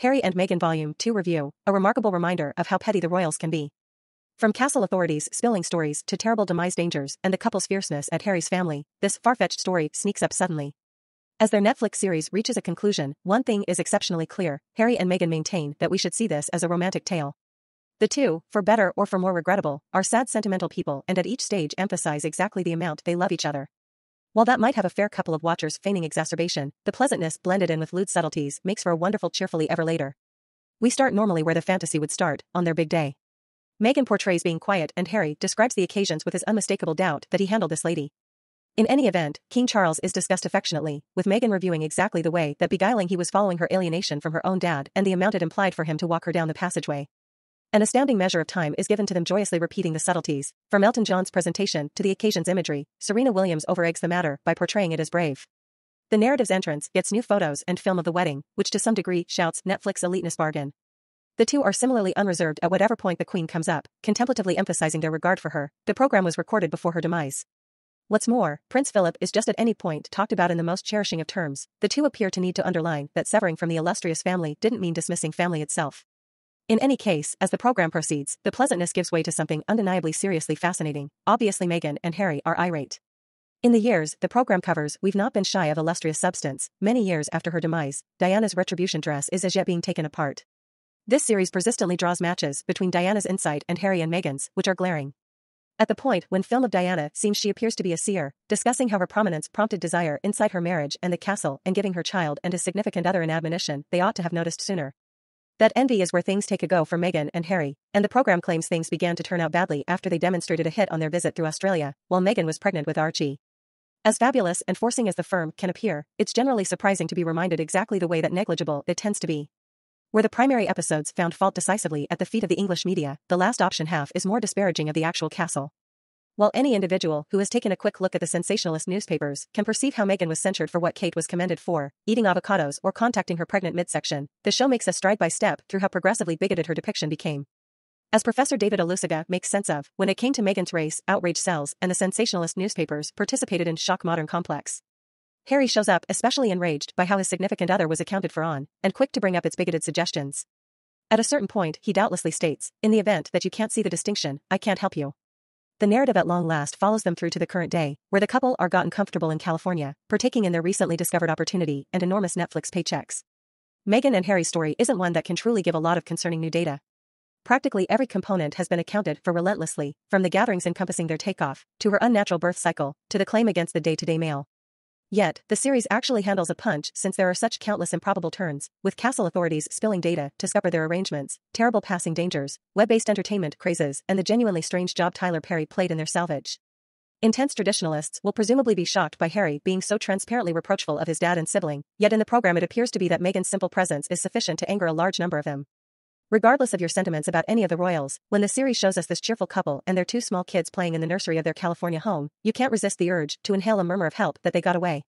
Harry and Meghan Volume 2 Review, a remarkable reminder of how petty the royals can be. From castle authorities spilling stories to terrible demise dangers and the couple's fierceness at Harry's family, this far-fetched story sneaks up suddenly. As their Netflix series reaches a conclusion, one thing is exceptionally clear: Harry and Meghan maintain that we should see this as a romantic tale. The two, for better or for more regrettable, are sad sentimental people and at each stage emphasize exactly the amount they love each other. While that might have a fair couple of watchers feigning exacerbation, the pleasantness blended in with lewd subtleties makes for a wonderful cheerfully ever later. We start normally where the fantasy would start, on their big day. Meghan portrays being quiet and Harry describes the occasions with his unmistakable doubt that he handled this lady. In any event, King Charles is discussed affectionately, with Meghan reviewing exactly the way that beguiling he was following her alienation from her own dad and the amount it implied for him to walk her down the passageway. An astounding measure of time is given to them joyously repeating the subtleties, from Elton John's presentation to the occasion's imagery. Serena Williams overeggs the matter by portraying it as brave. The narrative's entrance gets new photos and film of the wedding, which to some degree shouts Netflix eliteness bargain. The two are similarly unreserved at whatever point the Queen comes up, contemplatively emphasizing their regard for her. The program was recorded before her demise. What's more, Prince Philip is just at any point talked about in the most cherishing of terms. The two appear to need to underline that severing from the illustrious family didn't mean dismissing family itself. In any case, as the program proceeds, the pleasantness gives way to something undeniably seriously fascinating. Obviously Meghan and Harry are irate. In the years the program covers, we've not been shy of illustrious substance. Many years after her demise, Diana's retribution dress is as yet being taken apart. This series persistently draws matches between Diana's insight and Harry and Meghan's, which are glaring. At the point when film of Diana seems she appears to be a seer, discussing how her prominence prompted desire inside her marriage and the castle and giving her child and his significant other an admonition they ought to have noticed sooner. That envy is where things take a go for Meghan and Harry, and the program claims things began to turn out badly after they demonstrated a hit on their visit through Australia, while Meghan was pregnant with Archie. As fabulous and forcing as the firm can appear, it's generally surprising to be reminded exactly the way that negligible it tends to be. Where the primary episodes found fault decisively at the feet of the English media, the last option half is more disparaging of the actual castle. While any individual who has taken a quick look at the sensationalist newspapers can perceive how Meghan was censured for what Kate was commended for, eating avocados or contacting her pregnant midsection, the show makes us stride by step through how progressively bigoted her depiction became. As Professor David Alusiga makes sense of, when it came to Meghan's race, outrage sells and the sensationalist newspapers participated in shock modern complex. Harry shows up especially enraged by how his significant other was accounted for on, and quick to bring up its bigoted suggestions. At a certain point he doubtlessly states, in the event that you can't see the distinction, I can't help you. The narrative at long last follows them through to the current day, where the couple are gotten comfortable in California, partaking in their recently discovered opportunity and enormous Netflix paychecks. Meghan and Harry's story isn't one that can truly give a lot of concerning new data. Practically every component has been accounted for relentlessly, from the gatherings encompassing their takeoff, to her unnatural birth cycle, to the claim against the day-to-day male. Yet, the series actually handles a punch since there are such countless improbable turns, with castle authorities spilling data to scupper their arrangements, terrible passing dangers, web-based entertainment crazes, and the genuinely strange job Tyler Perry played in their salvage. Intense traditionalists will presumably be shocked by Harry being so transparently reproachful of his dad and sibling, yet in the program it appears to be that Meghan's simple presence is sufficient to anger a large number of them. Regardless of your sentiments about any of the royals, when the series shows us this cheerful couple and their two small kids playing in the nursery of their California home, you can't resist the urge to inhale a murmur of help that they got away.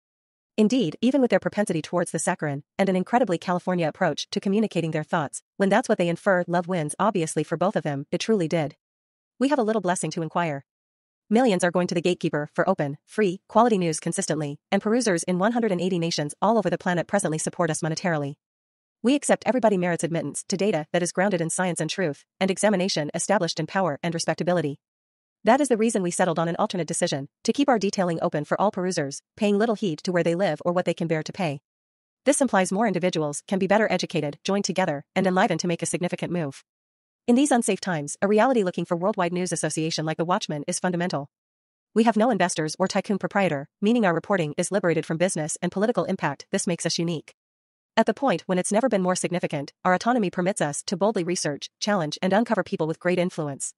Indeed, even with their propensity towards the saccharine, and an incredibly California approach to communicating their thoughts, when that's what they infer, love wins obviously for both of them, it truly did. We have a little blessing to inquire. Millions are going to the gatekeeper for open, free, quality news consistently, and perusers in 180 nations all over the planet presently support us monetarily. We accept everybody merits admittance to data that is grounded in science and truth, and examination established in power and respectability. That is the reason we settled on an alternate decision, to keep our detailing open for all perusers, paying little heed to where they live or what they can bear to pay. This implies more individuals can be better educated, joined together, and enlivened to make a significant move. In these unsafe times, a reality looking for worldwide news association like the Watchmen is fundamental. We have no investors or tycoon proprietor, meaning our reporting is liberated from business and political impact. This makes us unique. At the point when it's never been more significant, our autonomy permits us to boldly research, challenge, and uncover people with great influence.